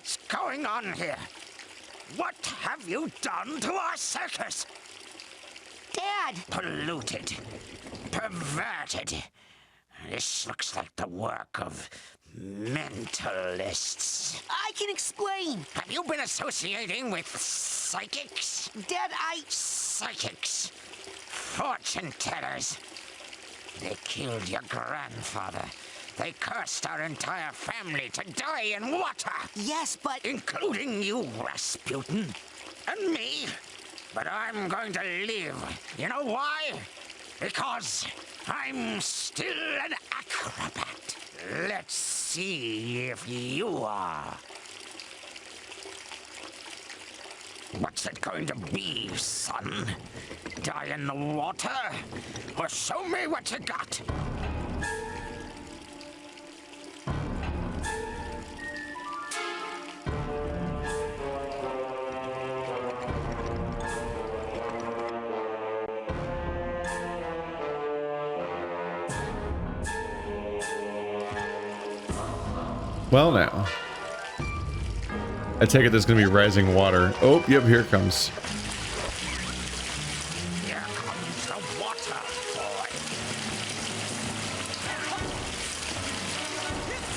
What's going on here? What have you done to our circus? Dad! Polluted. Perverted. This looks like the work of mentalists. I can explain! Have you been associating with psychics? Dad, Psychics. Fortune tellers. They killed your grandfather. They cursed our entire family to die in water. Yes, but... Including you, Razputin. And me. But I'm going to live. You know why? Because I'm still an acrobat. Let's see if you are. What's it going to be, son? Die in the water? Or show me what you got? Well, now. I take it there's gonna be rising water. Oh, yep, here it comes. Here comes the water, boy.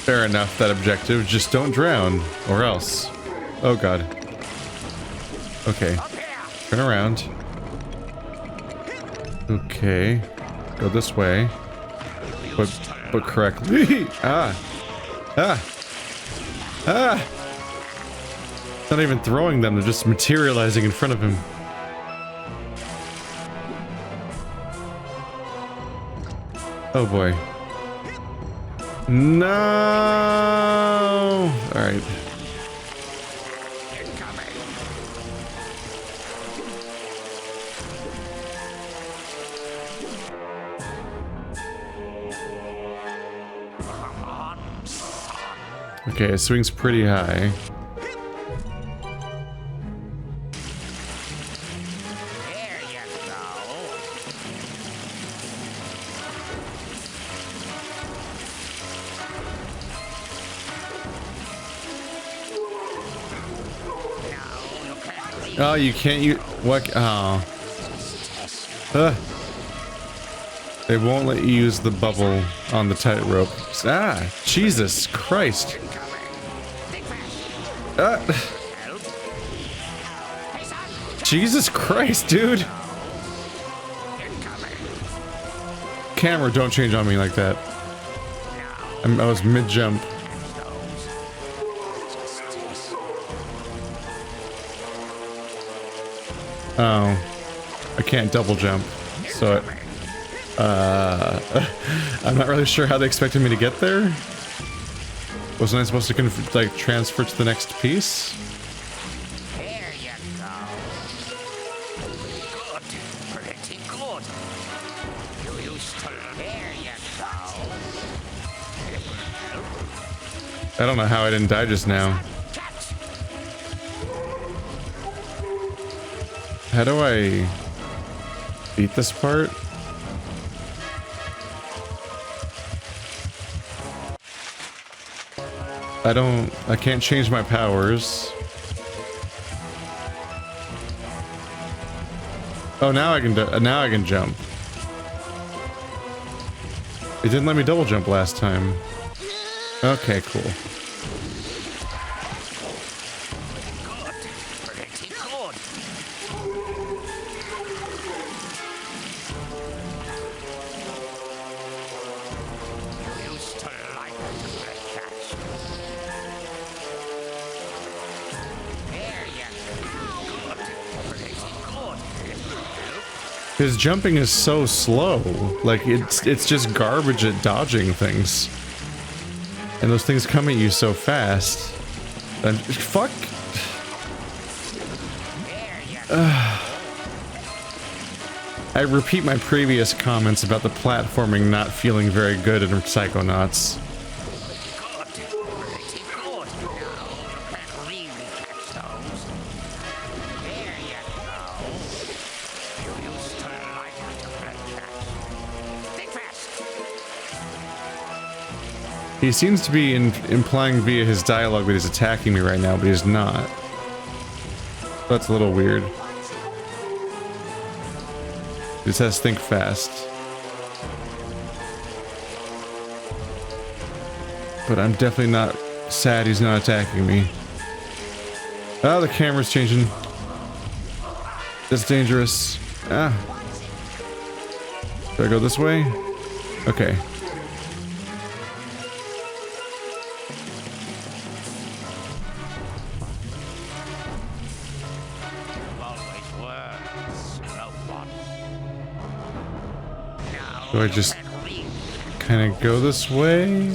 Fair enough, that objective. Just don't drown, or else. Oh god. Okay. Turn around. Okay. Go this way. But correctly. Ah! Not even throwing them, they're just materializing in front of him. Oh boy. No! Alright. Okay, it swings pretty high. There you go. Oh, you can't use what? Oh. They won't let you use the bubble on the tightrope. Ah, Jesus Christ. Jesus Christ, dude. Camera, don't change on me like that. I was mid-jump. Oh. I can't double jump. So I'm not really sure how they expected me to get there. Wasn't I supposed to like transfer to the next piece? There you go. Good. Pretty good. You used to... There you go. I don't know how I didn't die just now. How do I beat this part? I can't change my powers. Oh, now I can jump. It didn't let me double jump last time. Okay, cool. His jumping is so slow. Like it's just garbage at dodging things. And those things come at you so fast. And fuck. I repeat my previous comments about the platforming not feeling very good in Psychonauts. He seems to be implying via his dialogue that he's attacking me right now, but he's not. That's a little weird. He says think fast. But I'm definitely not sad he's not attacking me. Oh, the camera's changing. That's dangerous. Ah. Do I go this way? Okay. Do I just kind of go this way?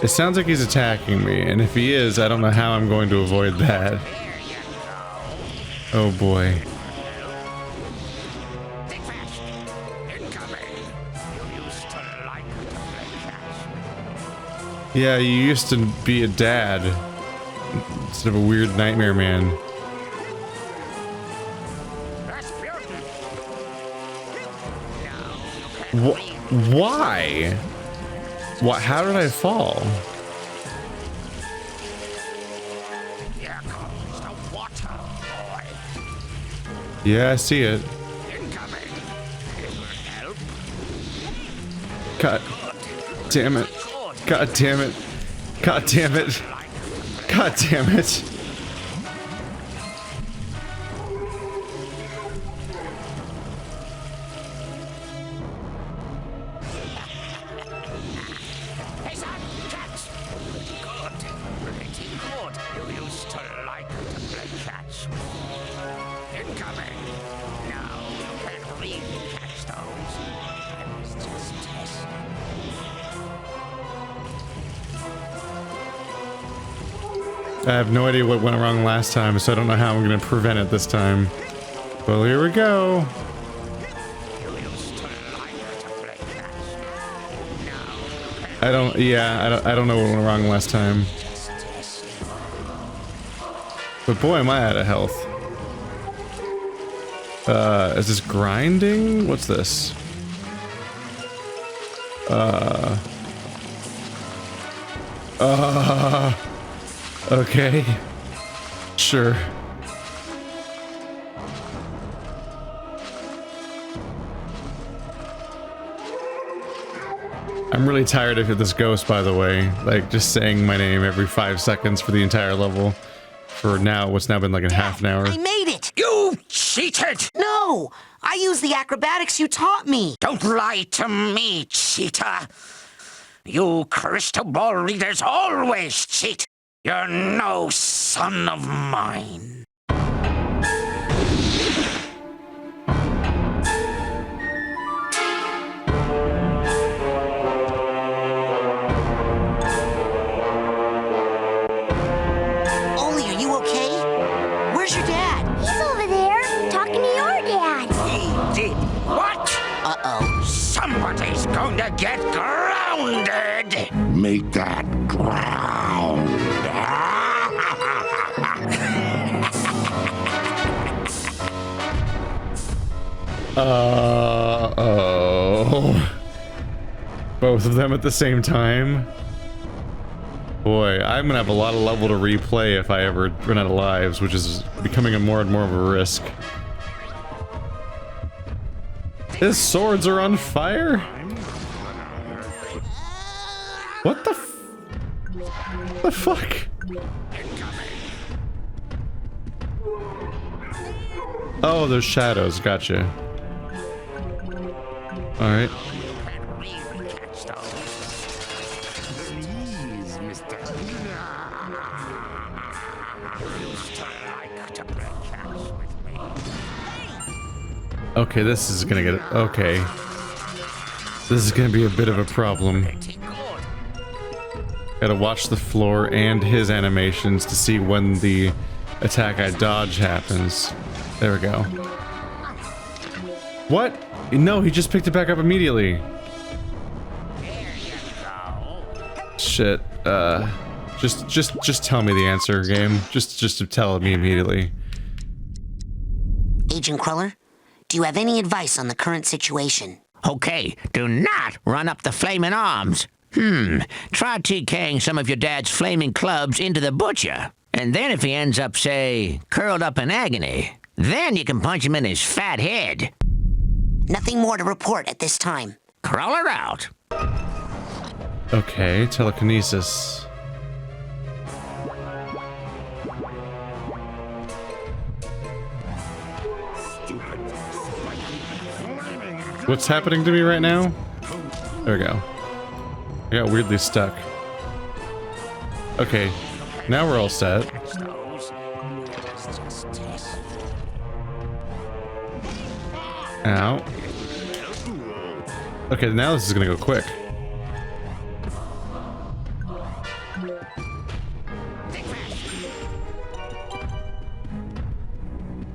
It sounds like he's attacking me, and if he is, I don't know how I'm going to avoid that. Oh boy. Yeah, you used to be a dad instead of a weird nightmare man. Why? What? How did I fall? Yeah, I see it. God damn it. God damn it. God damn it. God damn it. I have no idea what went wrong last time, so I don't know how I'm going to prevent it this time. Well, here we go. I don't know what went wrong last time. But boy, am I out of health. Is this grinding? What's this? Okay. Sure. I'm really tired of this ghost, by the way. Like, just saying my name every 5 seconds for the entire level. For now, what's now been like a half an hour. I made it! You cheated! No! I used the acrobatics you taught me! Don't lie to me, cheater! You crystal ball readers always cheat! You're no son of mine. Ollie, are you okay? Where's your dad? He's over there, talking to your dad. He did what? Uh-oh. Somebody's going to get grounded! Make that ground. Oh. Both of them at the same time? Boy, I'm gonna have a lot of level to replay if I ever run out of lives, which is becoming more and more of a risk. His swords are on fire? What the fuck? Oh, there's shadows, gotcha. Alright. Okay, this is gonna get... Okay. This is gonna be a bit of a problem. Gotta watch the floor and his animations to see when the attack I dodge happens. There we go. What? No, he just picked it back up immediately. Shit. Just tell me the answer, game. Just to tell me immediately. Agent Cruller, do you have any advice on the current situation? Okay, do not run up the flaming arms. Try TKing some of your dad's flaming clubs into the butcher. And then if he ends up, say, curled up in agony, then you can punch him in his fat head. Nothing more to report at this time. Crawler out. Okay, telekinesis. What's happening to me right now? There we go. I got weirdly stuck. Okay, now we're all set. Ow. Okay, now this is gonna go quick.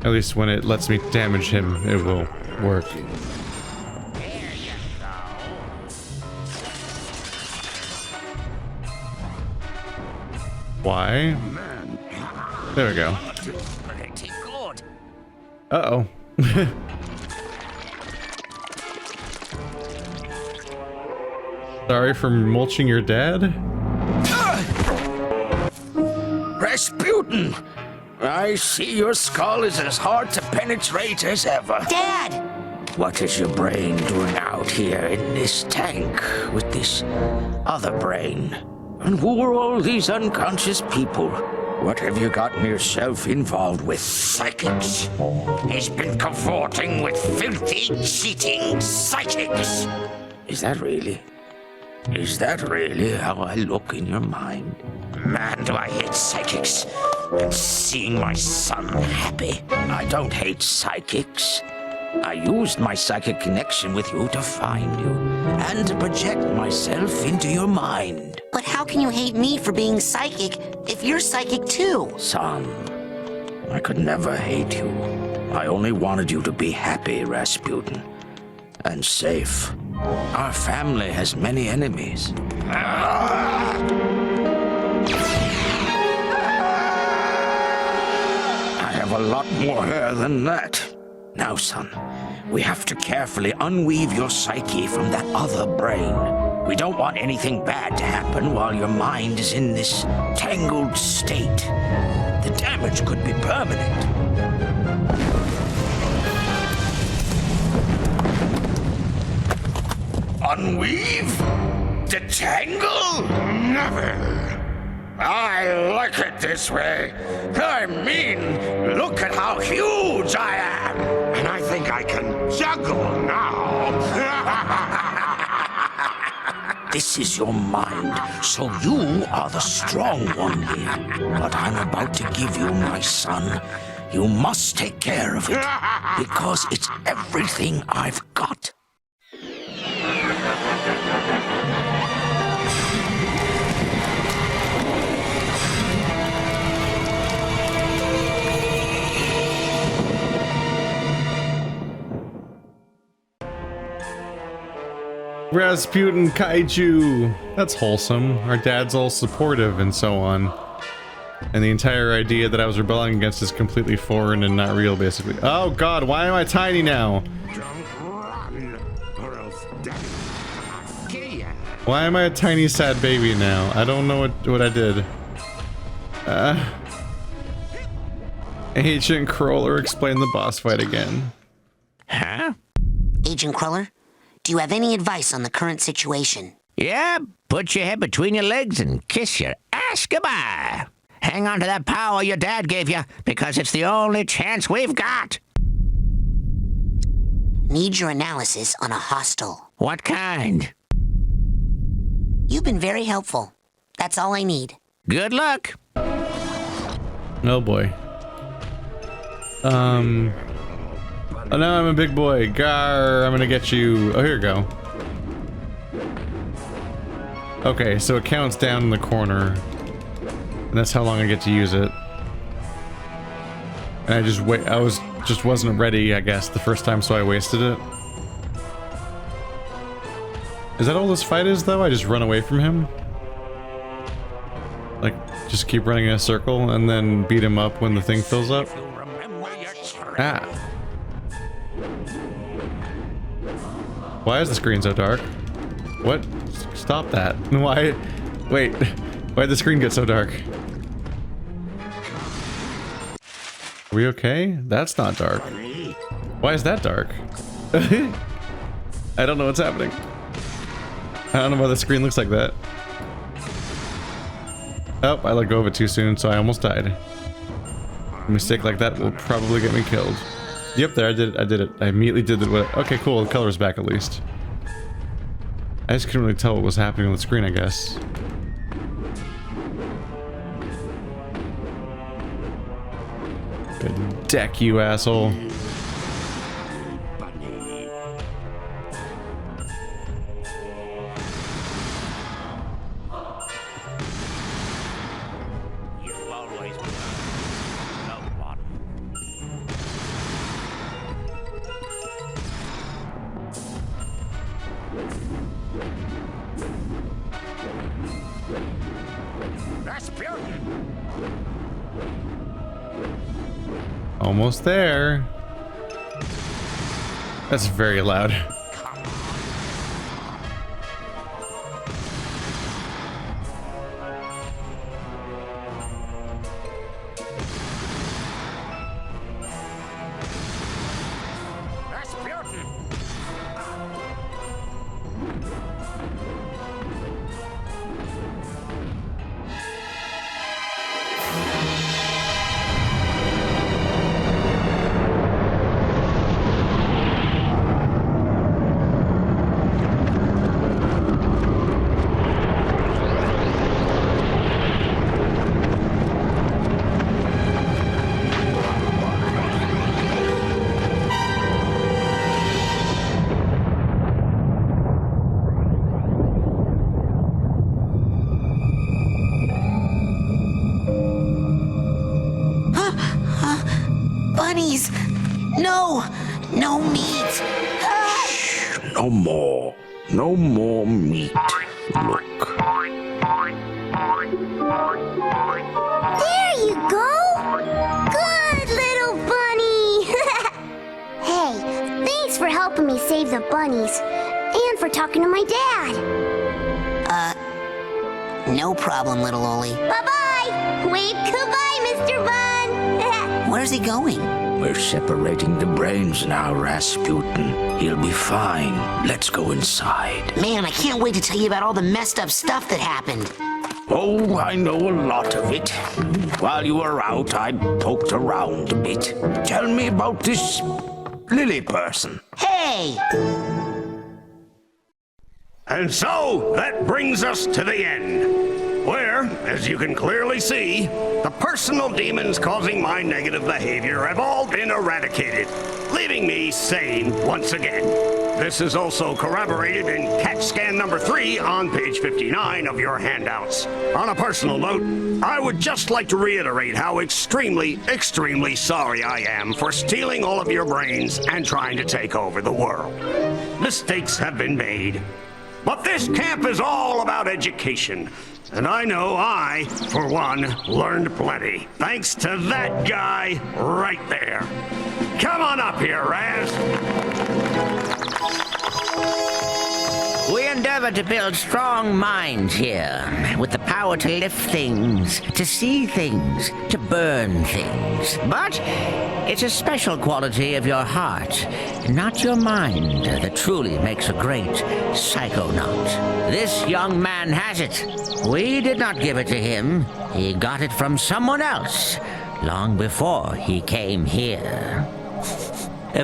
At least when it lets me damage him, it will work. Why? There we go. Uh-oh. Sorry for mulching your dad? Razputin! I see your skull is as hard to penetrate as ever. Dad! What is your brain doing out here in this tank with this other brain? And who are all these unconscious people? What have you gotten yourself involved with? Psychics? He's been cavorting with filthy, cheating psychics. Is that really how I look in your mind? Man, do I hate psychics. And seeing my son happy. I don't hate psychics. I used my psychic connection with you to find you and to project myself into your mind. But how can you hate me for being psychic if you're psychic too? Son, I could never hate you. I only wanted you to be happy, Razputin, and safe. Our family has many enemies. I have a lot more hair than that. Now, son, we have to carefully unweave your psyche from that other brain. We don't want anything bad to happen while your mind is in this tangled state. The damage could be permanent. Unweave? Detangle? Never. I like it this way. I mean, look at how huge I am. And I think I can juggle now. This is your mind, so you are the strong one here. But I'm about to give you my son. You must take care of it, because it's everything I've got. Razputin Kaiju! That's wholesome. Our dad's all supportive and so on. And the entire idea that I was rebelling against is completely foreign and not real, basically. Oh god, why am I tiny now? Don't run, or else death will kill ya. Why am I a tiny sad baby now? I don't know what I did. Agent Crawler, explain the boss fight again. Huh? Agent Cruller, do you have any advice on the current situation? Yeah, put your head between your legs and kiss your ass goodbye. Hang on to that power your dad gave you, because it's the only chance we've got. Need your analysis on a hostile. What kind? You've been very helpful. That's all I need. Good luck. Oh boy. Oh, now I'm a big boy. Gar, I'm gonna get you. Oh, here we go. Okay, so it counts down in the corner. And that's how long I get to use it. And I just wasn't ready, I guess, the first time, so I wasted it. Is that all this fight is, though? I just run away from him? Like, just keep running in a circle and then beat him up when the thing fills up? Ah. Why is the screen so dark? What? Stop that. Why? Wait. Why'd the screen get so dark? Are we okay? That's not dark. Why is that dark? I don't know what's happening. I don't know why the screen looks like that. Oh, I let go of it too soon, so I almost died. A mistake like that will probably get me killed. Yep, there, I did it. I immediately did it. Okay, cool, the color's back at least. I just couldn't really tell what was happening on the screen, I guess. Good deck, you asshole. Almost there. That's very loud. Bunnies! No! No meat! No more. No more meat. Look. There you go! Good little bunny! Hey, thanks for helping me save the bunnies. And for talking to my dad. No problem, little Oli. Bye-bye! Wave goodbye, Mr. Bun! Where's he going? We're separating the brains now, Razputin. He'll be fine. Let's go inside. Man, I can't wait to tell you about all the messed up stuff that happened. Oh, I know a lot of it. While you were out, I poked around a bit. Tell me about this Lily person. Hey! And so, that brings us to the end, where, as you can clearly see, the personal demons causing my negative behavior have all been eradicated, leaving me sane once again. This is also corroborated in CAT scan number 3 on page 59 of your handouts. On a personal note, I would just like to reiterate how extremely, extremely sorry I am for stealing all of your brains and trying to take over the world. Mistakes have been made. But this camp is all about education, and I know I, for one, learned plenty. Thanks to that guy right there. Come on up here, Raz. We endeavor to build strong minds here, with the power to lift things, to see things, to burn things. But it's a special quality of your heart, not your mind, that truly makes a great psychonaut. This young man has it. We did not give it to him. He got it from someone else, long before he came here.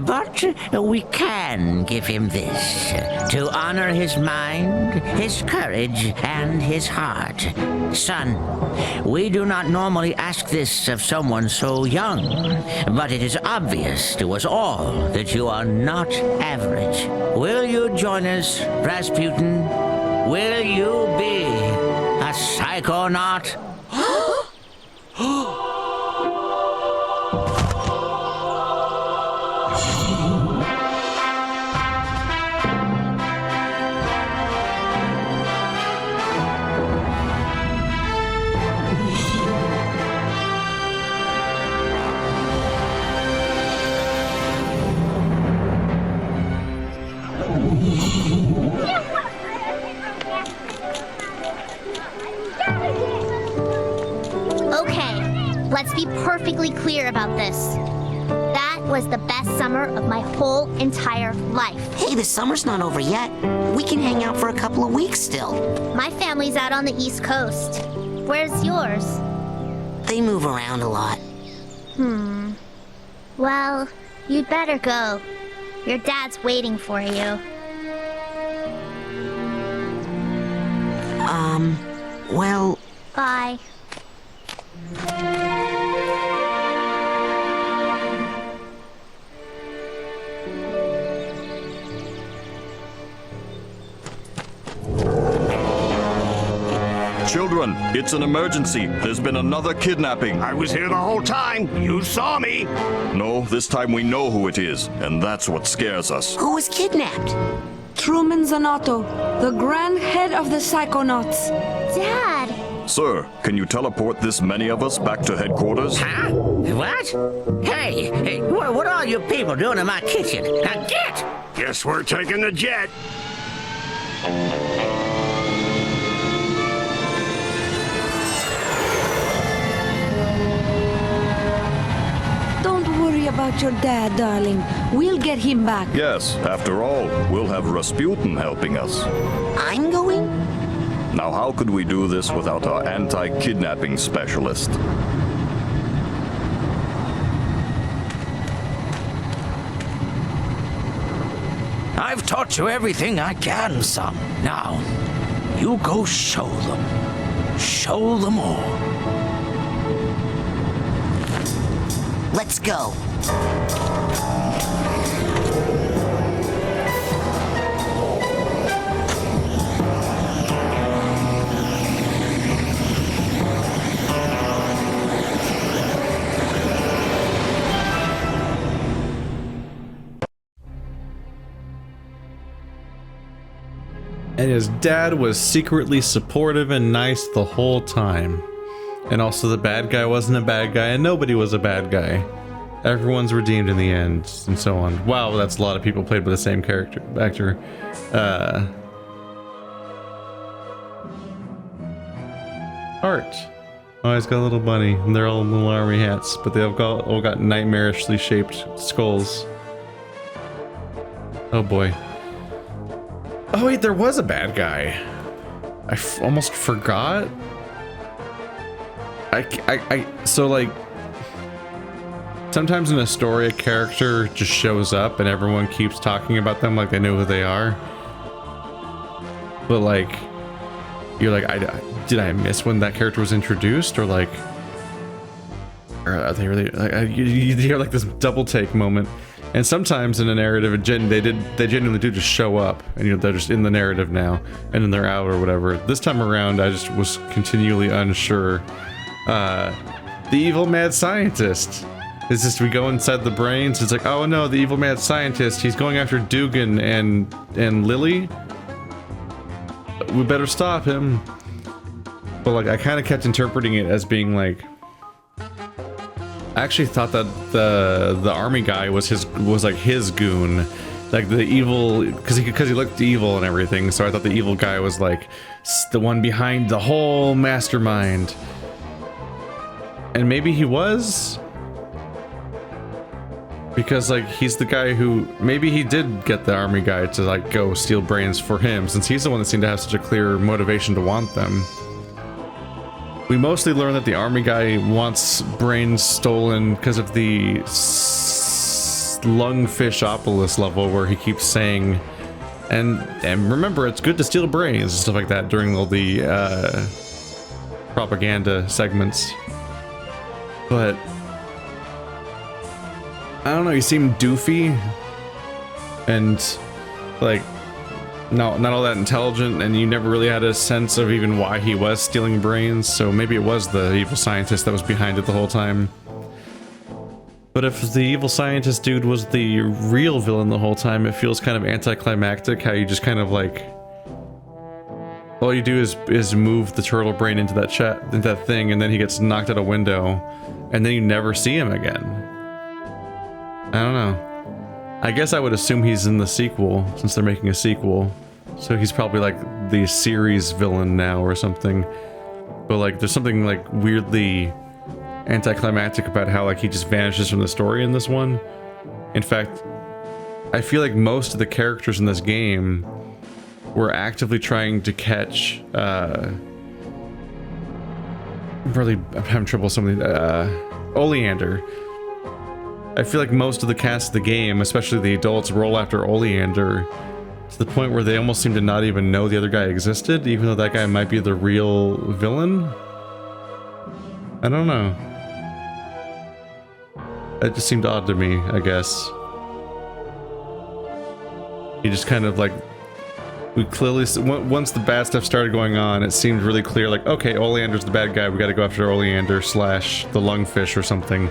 But we can give him this, to honor his mind, his courage, and his heart. Son, we do not normally ask this of someone so young, but it is obvious to us all that you are not average. Will you join us, Razputin? Will you be a psychonaut? Let's be perfectly clear about this. That was the best summer of my whole entire life. Hey, the summer's not over yet. We can hang out for a couple of weeks still. My family's out on the East Coast. Where's yours? They move around a lot. Well, you'd better go. Your dad's waiting for you. Well... Bye. Children, it's an emergency. There's been another kidnapping. I was here the whole time. You saw me. No, this time we know who it is, and that's what scares us. Who was kidnapped? Truman Zanotto, the grand head of the Psychonauts. Dad! Sir, can you teleport this many of us back to headquarters? Huh? What? Hey, what are you people doing in my kitchen? Now get! Guess we're taking the jet. Don't worry about your dad, darling. We'll get him back. Yes, after all, we'll have Razputin helping us. I'm going? Now, how could we do this without our anti-kidnapping specialist? I've taught you everything I can, son. Now, you go show them. Show them all. Let's go. And his dad was secretly supportive and nice the whole time. And also the bad guy wasn't a bad guy and nobody was a bad guy. Everyone's redeemed in the end, and so on. Wow, that's a lot of people played by the same actor. Art. Oh, he's got a little bunny, and they're all in little army hats, but they've all got nightmarishly shaped skulls. Oh boy. Oh wait, there was a bad guy. I almost forgot. So like, sometimes in a story, a character just shows up and everyone keeps talking about them like they know who they are. But like, you're like, did I miss when that character was introduced, or like, or are they really like, you hear like this double take moment. And sometimes in a narrative, they genuinely do just show up, and they're just in the narrative now, and then they're out or whatever. This time around, I just was continually unsure. The evil mad scientist. It's just we go inside the brains. It's like, oh no, the evil mad scientist. He's going after Dugan and Lily. We better stop him. But like, I kind of kept interpreting it as being like, I actually thought that the army guy was like his goon, like the evil, because he looked evil and everything. So I thought the evil guy was like the one behind the whole mastermind. And maybe he was, because like he's the guy who, maybe he did get the army guy to like go steal brains for him, since he's the one that seemed to have such a clear motivation to want them. We mostly learn that the army guy wants brains stolen because of the Lungfishopolis level where he keeps saying, and remember, it's good to steal brains and stuff like that during all the propaganda segments. But I don't know, he seemed doofy and like not all that intelligent, and you never really had a sense of even why he was stealing brains, so maybe it was the evil scientist that was behind it the whole time. But if the evil scientist dude was the real villain the whole time, it feels kind of anticlimactic how you just kind of like, all you do is move the turtle brain into that thing, and then he gets knocked out a window, and then you never see him again. I don't know. I guess I would assume he's in the sequel, since they're making a sequel. So he's probably like the series villain now or something. But like, there's something like weirdly anticlimactic about how like he just vanishes from the story in this one. In fact, I feel like most of the characters in this game were actively trying to catch really, I'm having trouble with something. Oleander. I feel like most of the cast of the game, especially the adults, roll after Oleander to the point where they almost seem to not even know the other guy existed, even though that guy might be the real villain. I don't know. It just seemed odd to me, I guess. He just kind of like, we clearly, once the bad stuff started going on, it seemed really clear, like, okay, Oleander's the bad guy, we gotta go after Oleander / the lungfish or something.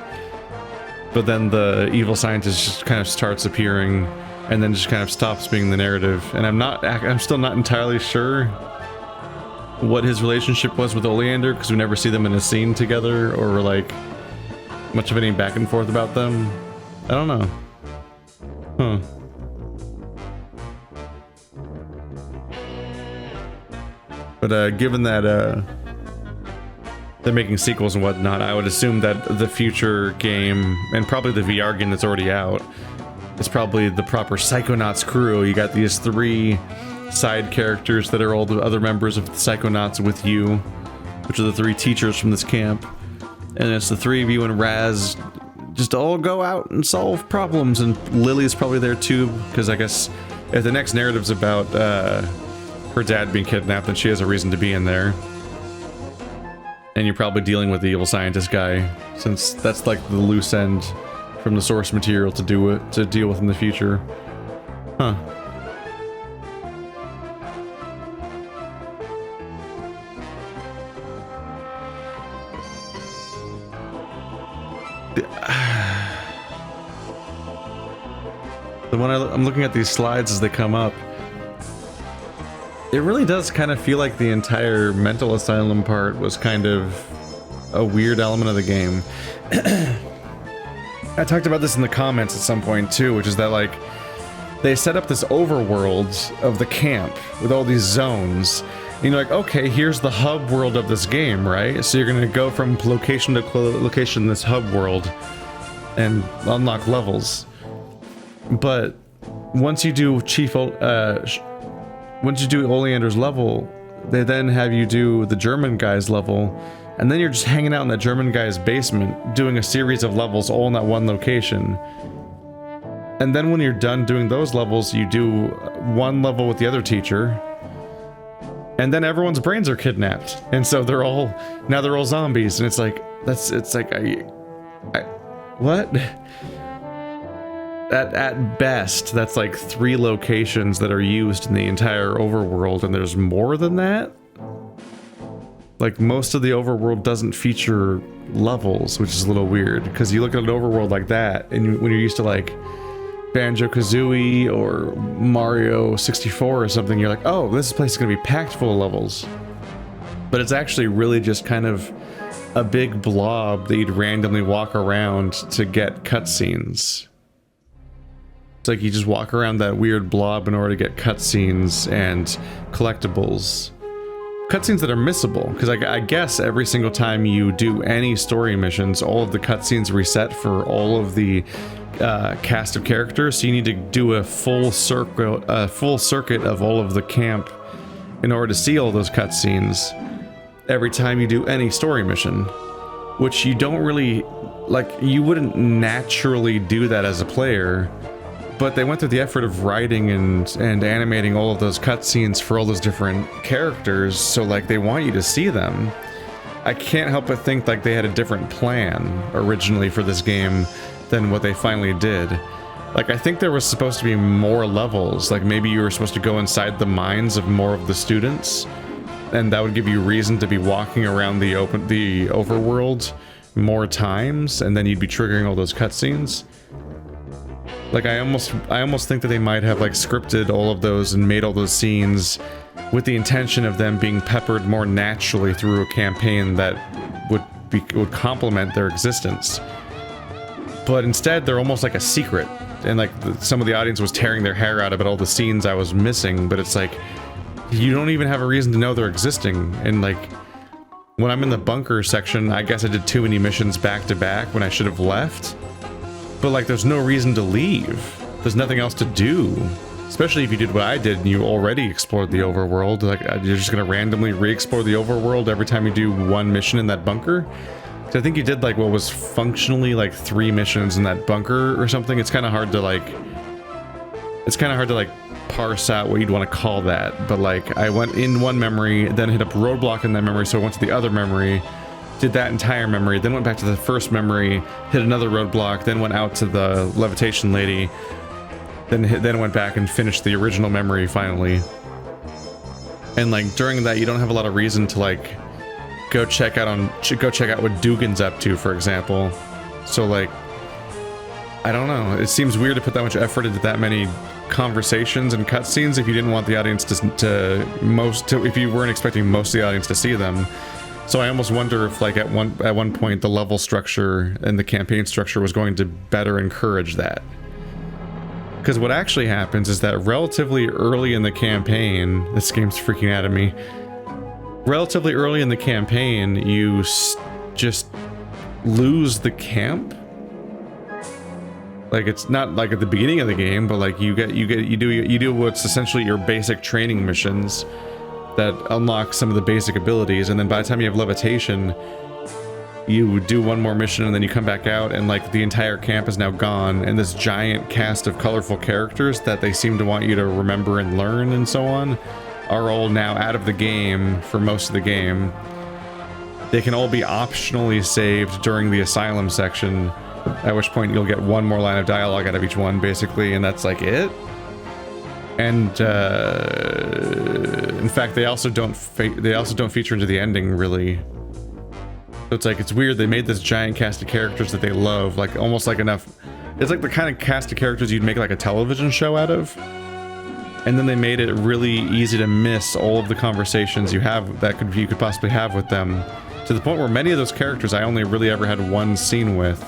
But then the evil scientist just kind of starts appearing, and then just kind of stops being the narrative. And I'm still not entirely sure what his relationship was with Oleander, because we never see them in a scene together, or like, much of any back and forth about them. I don't know. Huh. But given that they're making sequels and whatnot, I would assume that the future game, and probably the VR game that's already out, is probably the proper Psychonauts crew. You got these 3 side characters that are all the other members of the Psychonauts with you, which are the 3 teachers from this camp. And it's the 3 of you and Raz just all go out and solve problems, and Lily's probably there too, because I guess if the next narrative's about her dad being kidnapped, then she has a reason to be in there. And you're probably dealing with the evil scientist guy, since that's like the loose end from the source material to deal with in the future. Huh. The one I'm looking at these slides as they come up, it really does kind of feel like the entire mental asylum part was kind of a weird element of the game. I talked about this in the comments at some point too, which is that like they set up this overworld of the camp with all these zones. And you're like, okay, here's the hub world of this game, right? So you're gonna go from location to location in this hub world and unlock levels. But once you do once you do Oleander's level, they then have you do the German guy's level, and then you're just hanging out in that German guy's basement doing a series of levels all in that one location. And then when you're done doing those levels, you do one level with the other teacher, and then everyone's brains are kidnapped, and so they're all zombies, and it's like what? At best, that's like 3 locations that are used in the entire overworld, and there's more than that? Like, most of the overworld doesn't feature levels, which is a little weird, because you look at an overworld like that, and when you're used to like Banjo-Kazooie or Mario 64 or something, you're like, oh, this place is gonna be packed full of levels. But it's actually really just kind of a big blob that you'd randomly walk around to get cutscenes. It's like you just walk around that weird blob in order to get cutscenes and collectibles. Cutscenes that are missable, because I guess every single time you do any story missions, all of the cutscenes reset for all of the cast of characters, so you need to do a full circuit of all of the camp in order to see all those cutscenes every time you do any story mission, which you don't really, like, you wouldn't naturally do that as a player. But they went through the effort of writing and animating all of those cutscenes for all those different characters, so like they want you to see them. I can't help but think like they had a different plan originally for this game than what they finally did. Like, I think there was supposed to be more levels, like maybe you were supposed to go inside the minds of more of the students, and that would give you reason to be walking around the overworld more times, and then you'd be triggering all those cutscenes. Like, I almost think that they might have like scripted all of those and made all those scenes with the intention of them being peppered more naturally through a campaign that would complement their existence. But instead, they're almost like a secret, and like some of the audience was tearing their hair out about all the scenes I was missing. But it's like, you don't even have a reason to know they're existing, and like, when I'm in the bunker section, I guess I did too many missions back to back when I should have left. But like, there's no reason to leave. There's nothing else to do. Especially if you did what I did and you already explored the overworld. Like, you're just gonna randomly re-explore the overworld every time you do one mission in that bunker. So I think you did like what was functionally like 3 missions in that bunker or something. It's kind of hard to like... parse out what you'd want to call that. But like, I went in one memory, then hit a roadblock in that memory, so I went to the other memory, did that entire memory, then went back to the first memory, hit another roadblock, then went out to the Levitation lady, then went back and finished the original memory finally. And like, during that, you don't have a lot of reason to like go check out what Dugan's up to, for example. So like, I don't know, it seems weird to put that much effort into that many conversations and cutscenes if you didn't want the audience if you weren't expecting most of the audience to see them. So I almost wonder if like at one point the level structure and the campaign structure was going to better encourage that. Because what actually happens is that relatively early in the campaign, this game's freaking out of me. Relatively early in the campaign, you just lose the camp. Like, it's not like at the beginning of the game, but like you do what's essentially your basic training missions that unlock some of the basic abilities, and then by the time you have Levitation, you do one more mission and then you come back out and like the entire camp is now gone, and this giant cast of colorful characters that they seem to want you to remember and learn and so on are all now out of the game for most of the game. They can all be optionally saved during the asylum section, at which point you'll get one more line of dialogue out of each one, basically, and that's like it. And in fact, they also don't feature into the ending, really. So it's like, it's weird, they made this giant cast of characters that they love, like almost like enough, it's like the kind of cast of characters you'd make like a television show out of. And then they made it really easy to miss all of the conversations you could possibly have with them, to the point where many of those characters I only really ever had one scene with,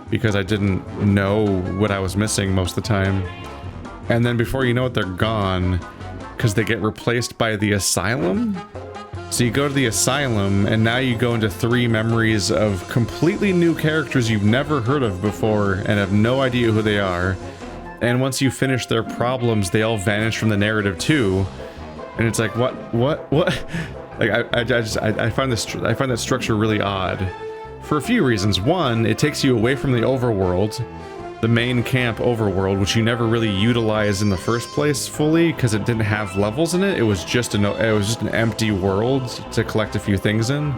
because I didn't know what I was missing most of the time. And then before you know it, they're gone, because they get replaced by the asylum. So you go to the asylum, and now you go into 3 memories of completely new characters you've never heard of before and have no idea who they are. And once you finish their problems, they all vanish from the narrative too. And it's like, what? Like, I find that structure really odd. For a few reasons. One, it takes you away from the overworld, the main camp overworld, which you never really utilized in the first place fully because it didn't have levels in it. It was just an empty world to collect a few things in.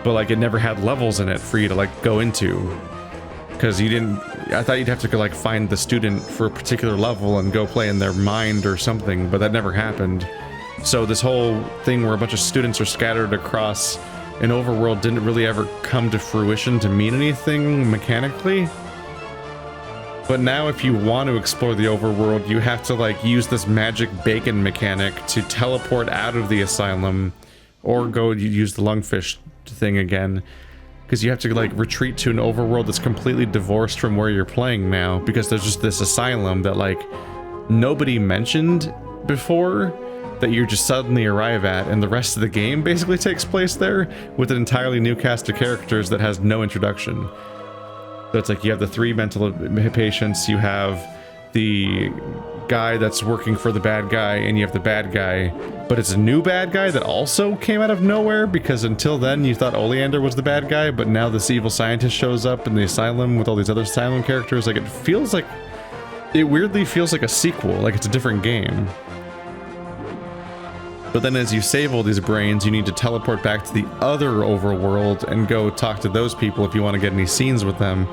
But like, it never had levels in it for you to like go into. Because I thought you'd have to like find the student for a particular level and go play in their mind or something, but that never happened. So this whole thing where a bunch of students are scattered across an overworld didn't really ever come to fruition to mean anything mechanically. But now if you want to explore the overworld, you have to like use this magic bacon mechanic to teleport out of the asylum, or go use the lungfish thing again. Because you have to like retreat to an overworld that's completely divorced from where you're playing now, because there's just this asylum that like nobody mentioned before, that you just suddenly arrive at, and the rest of the game basically takes place there with an entirely new cast of characters that has no introduction. So it's like you have the 3 mental patients, you have the guy that's working for the bad guy, and you have the bad guy, but it's a new bad guy that also came out of nowhere, because until then you thought Oleander was the bad guy, but now this evil scientist shows up in the asylum with all these other asylum characters. Like, it weirdly feels like a sequel, like it's a different game. But then as you save all these brains, you need to teleport back to the other overworld and go talk to those people if you want to get any scenes with them.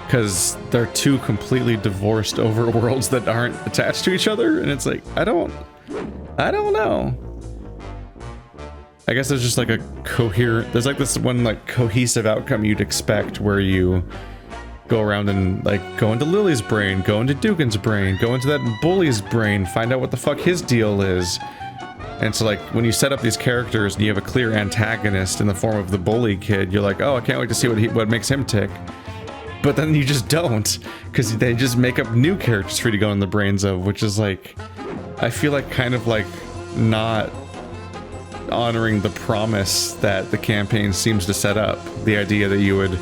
Because they're 2 completely divorced overworlds that aren't attached to each other. And it's like, I don't know. I guess there's just like there's like this one like cohesive outcome you'd expect, where you go around and like go into Lily's brain, go into Dugan's brain, go into that bully's brain, find out what the fuck his deal is. And so like, when you set up these characters and you have a clear antagonist in the form of the bully kid, you're like, oh, I can't wait to see what makes him tick. But then you just don't, because they just make up new characters for you to go in the brains of, which is like, I feel like kind of like not honoring the promise that the campaign seems to set up. The idea that you would,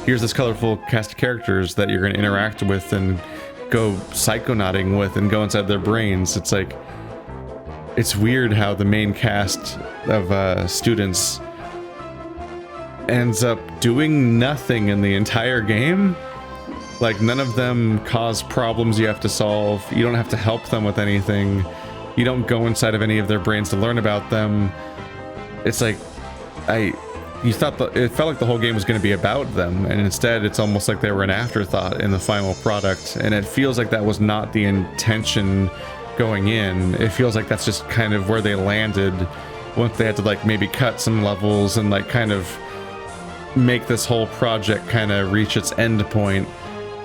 here's this colorful cast of characters that you're going to interact with and go psychonauting with and go inside their brains. It's like, it's weird how the main cast of students ends up doing nothing in the entire game. Like, none of them cause problems you have to solve. You don't have to help them with anything. You don't go inside of any of their brains to learn about them. It's like, you thought it felt like the whole game was going to be about them, and instead it's almost like they were an afterthought in the final product, and it feels like that was not the intention going in. It feels like that's just kind of where they landed once they had to like maybe cut some levels and like kind of make this whole project kind of reach its end point.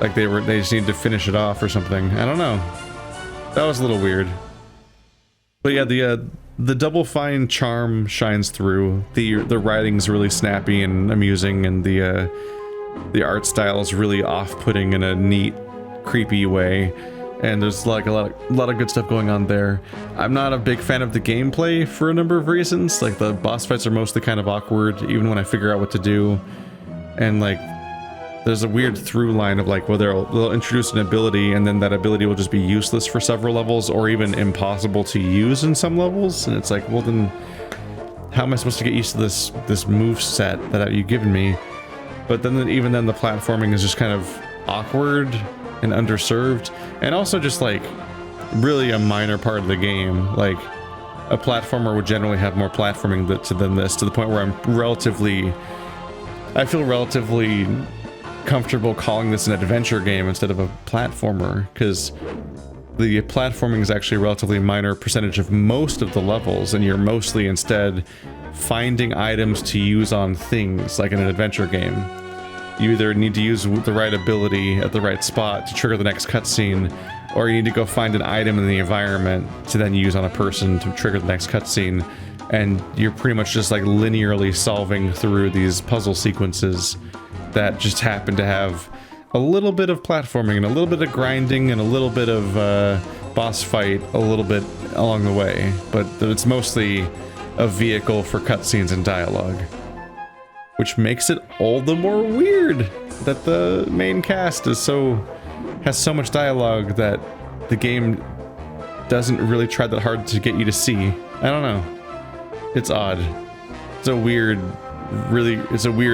Like they just needed to finish it off or something. I don't know. That was a little weird. But yeah, the Double Fine charm shines through. The writing's really snappy and amusing, and the art style is really off-putting in a neat, creepy way. And there's like a lot of good stuff going on there. I'm not a big fan of the gameplay for a number of reasons. Like, the boss fights are mostly kind of awkward, even when I figure out what to do. And like, there's a weird through line of like, well, they'll introduce an ability and then that ability will just be useless for several levels, or even impossible to use in some levels. And it's like, well then, how am I supposed to get used to this move set that you've given me? But then even then the platforming is just kind of awkward and underserved, and also just like really a minor part of the game. Like, a platformer would generally have more platforming than this, to the point where I feel relatively comfortable calling this an adventure game instead of a platformer, because the platforming is actually a relatively minor percentage of most of the levels, and you're mostly instead finding items to use on things, like in an adventure game. You either need to use the right ability at the right spot to trigger the next cutscene, or you need to go find an item in the environment to then use on a person to trigger the next cutscene. And you're pretty much just like linearly solving through these puzzle sequences that just happen to have a little bit of platforming and a little bit of grinding and a little bit of boss fight a little bit along the way. But it's mostly a vehicle for cutscenes and dialogue, which makes it all the more weird that the main cast has so much dialogue that the game doesn't really try that hard to get you to see. I don't know. It's odd. It's a weird,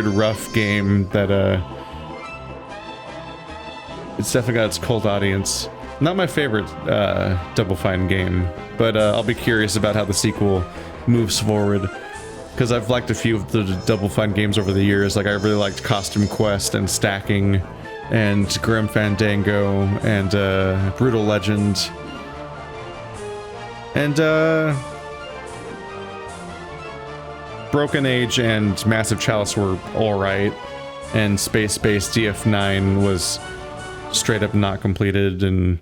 rough game that it's definitely got its cult audience. Not my favorite Double Fine game, but I'll be curious about how the sequel moves forward, because I've liked a few of the Double Fine games over the years. Like, I really liked Costume Quest and Stacking and Grim Fandango and Brutal Legend and Broken Age and Massive Chalice were alright, and Space DF9 was straight up not completed, and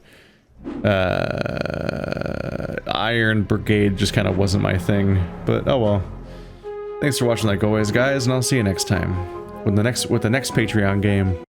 Iron Brigade just kind of wasn't my thing. But oh well. Thanks for watching like always, guys, and I'll see you next time with the next Patreon game.